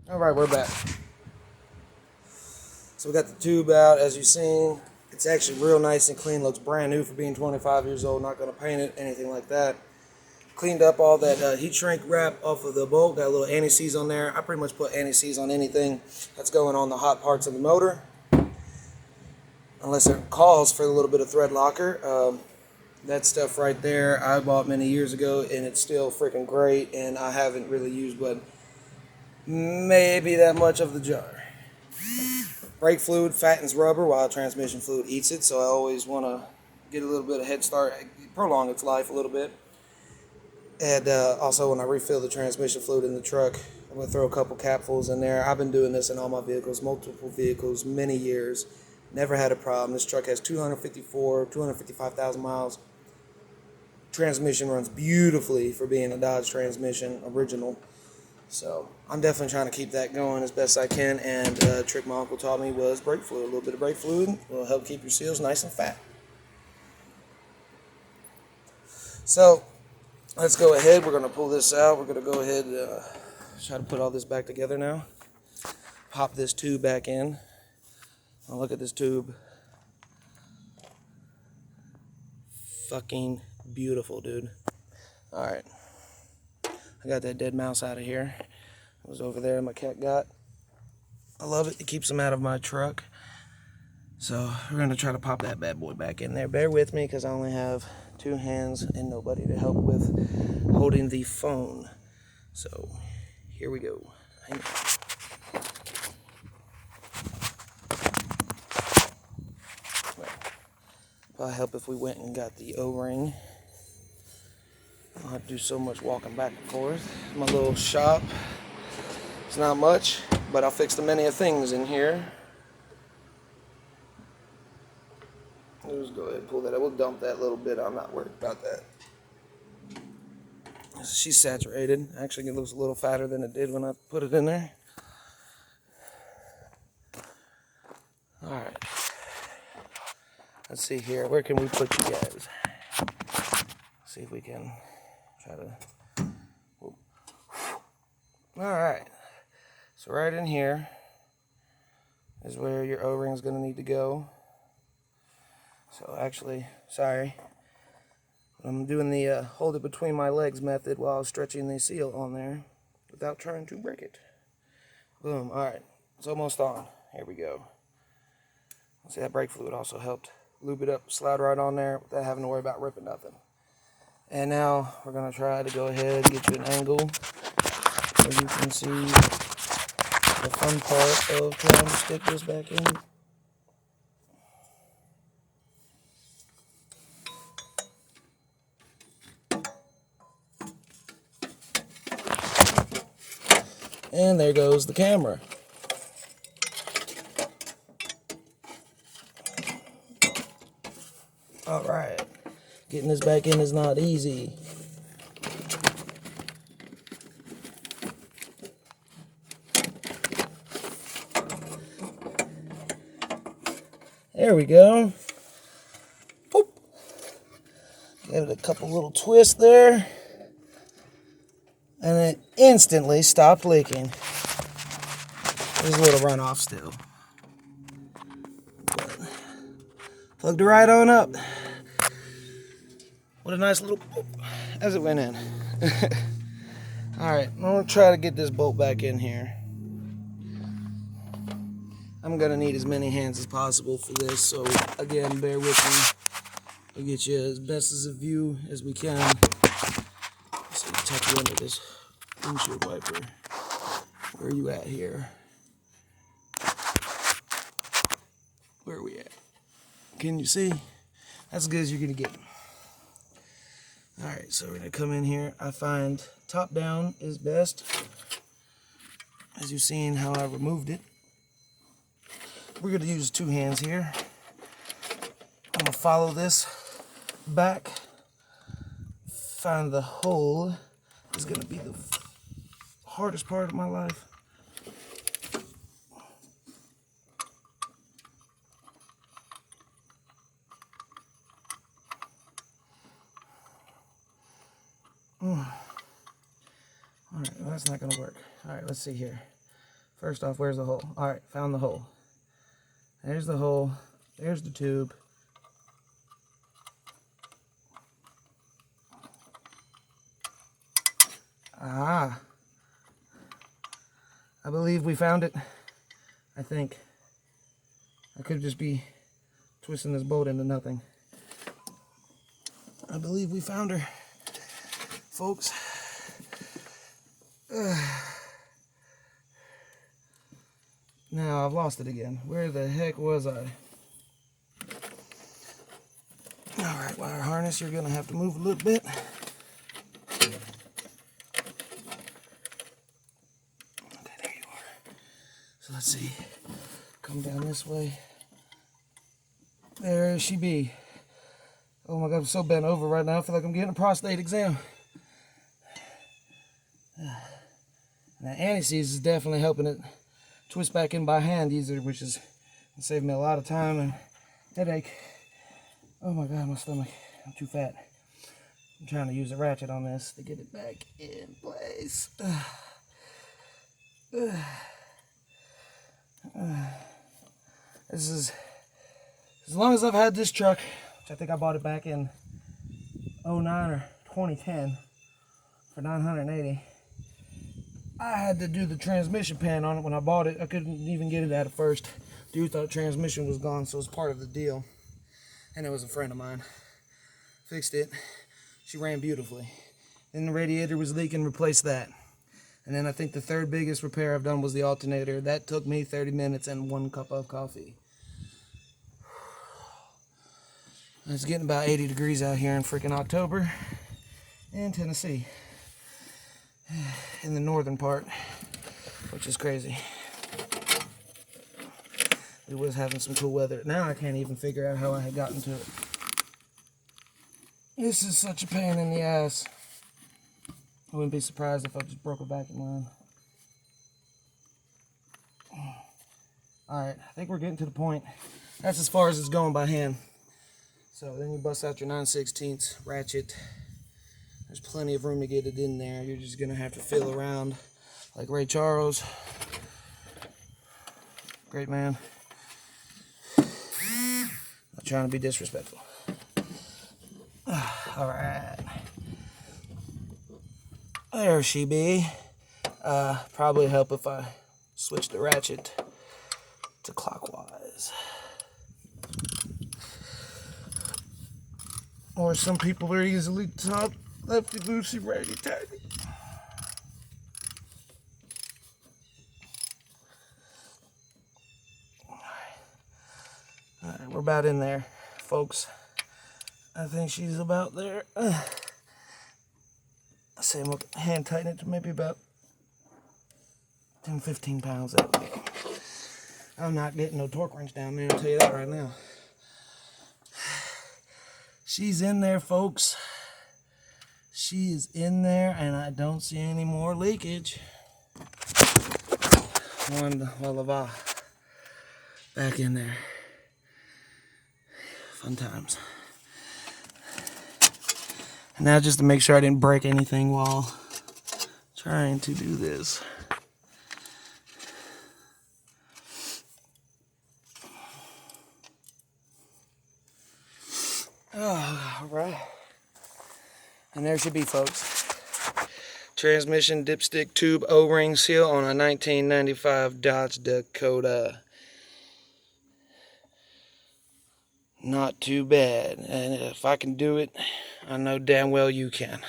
Alright, we're back. So we got the tube out, as you've seen. It's actually real nice and clean. Looks brand new for being 25 years old. Not going to paint it, anything like that. Cleaned up all that heat shrink wrap off of the bolt. Got a little anti-seize on there. I pretty much put anti-seize on anything that's going on the hot parts of the motor, unless it calls for a little bit of thread locker. That stuff right there I bought many years ago, and it's still freaking great, and I haven't really used but maybe that much of the jar. Brake fluid fattens rubber while transmission fluid eats it, so I always want to get a little bit of head start, prolong its life a little bit. And also when I refill the transmission fluid in the truck, I'm going to throw a couple capfuls in there. I've been doing this in all my vehicles, multiple vehicles, many years. Never had a problem. This truck has 255,000 miles. Transmission runs beautifully for being a Dodge transmission, original. So I'm definitely trying to keep that going as best I can, and a trick my uncle taught me was brake fluid. A little bit of brake fluid will help keep your seals nice and fat. So let's go ahead. We're going to pull this out. We're going to go ahead and try to put all this back together now. Pop this tube back in. Now look at this tube. Fucking beautiful, dude. Alright. I got that dead mouse out of here. It was over there my cat got. I love it. It keeps them out of my truck. So we're going to try to pop that bad boy back in there. Bear with me because I only have two hands and nobody to help with holding the phone. So here we go. Hang on. Well, it'll help if we went and got the O-ring. I don't have to do so much walking back and forth. My little shop. It's not much, but I'll fix the many of things in here. Let's go ahead and pull that out. We'll dump that little bit. I'm not worried about that. She's saturated. Actually, it looks a little fatter than it did when I put it in there. Alright. Let's see here. Where can we put you guys? See if we can try to... Alright. So right in here is where your O-ring is going to need to go. So actually, sorry. I'm doing the hold it between my legs method while stretching the seal on there without trying to break it. Boom. Alright. It's almost on. Here we go. See, that brake fluid also helped lube it up, slide right on there without having to worry about ripping nothing. And now we're going to try to go ahead and get you an angle so you can see the fun part of trying to stick this back in. And there goes the camera. Alright. Getting this back in is not easy. There we go. Boop. Give it a couple little twists there. And it instantly stopped leaking. There's a little runoff still. But plugged it right on up. What a nice little boop as it went in. Alright, I'm going to try to get this bolt back in here. I'm going to need as many hands as possible for this, so again, bear with me. We'll get you as best as a view as we can. So tuck you under this windshield wiper. Where are you at here? Where are we at? Can you see? That's as good as you're going to get. Alright, so we're going to come in here. I find top down is best. As you've seen how I removed it. We're going to use two hands here. I'm going to follow this back. Find the hole is going to be the hardest part of my life. Alright, well, that's not going to work. Alright, let's see here. First off, where's the hole? All right, found the hole. There's the hole. There's the tube. Ah. I believe we found it. I think. I could just be twisting this bolt into nothing. I believe we found her, folks. Now I've lost it again. Where the heck was I? Alright, wire harness, you're gonna have to move a little bit. Okay, there you are. So let's see. Come down this way. There she be. Oh my God, I'm so bent over right now. I feel like I'm getting a prostate exam. Now, anti-seize is definitely helping it twist back in by hand easier, which is saved me a lot of time and headache. Oh my God, my stomach. I'm too fat. I'm trying to use a ratchet on this to get it back in place. This is, as long as I've had this truck, which I think I bought it back in 09 or 2010 for $980. I had to do the transmission pan on it when I bought it. I couldn't even get it at first. Dude thought transmission was gone, so it was part of the deal. And it was a friend of mine. Fixed it. She ran beautifully. Then the radiator was leaking, replaced that. And then I think the third biggest repair I've done was the alternator. That took me 30 minutes and 1 cup of coffee. It's getting about 80 degrees out here in freaking October in Tennessee. In the northern part, which is crazy. It was having some cool weather. Now I can't even figure out how I had gotten to it. This is such a pain in the ass. I wouldn't be surprised if I just broke a vacuum line. Alright, I think we're getting to the point. That's as far as it's going by hand. So then you bust out your 9/16 ratchet. There's plenty of room to get it in there. You're just going to have to feel around like Ray Charles. Great man. Not trying to be disrespectful. Alright. There she be. Probably help if I switch the ratchet to clockwise. Or some people are easily taught lefty loosey, righty tighty. Alright, we're about in there, folks. I think she's about there. I say I'm gonna hand tighten it to maybe about 10-15 pounds. I'm not getting no torque wrench down there, I'll tell you that right now. She's in there, folks. She is in there, and I don't see any more leakage. One voila, back in there. Fun times. And now just to make sure I didn't break anything while trying to do this. Oh, all right. And there she be, folks. Transmission dipstick tube O-ring seal on a 1995 Dodge Dakota. Not too bad. And if I can do it, I know damn well you can.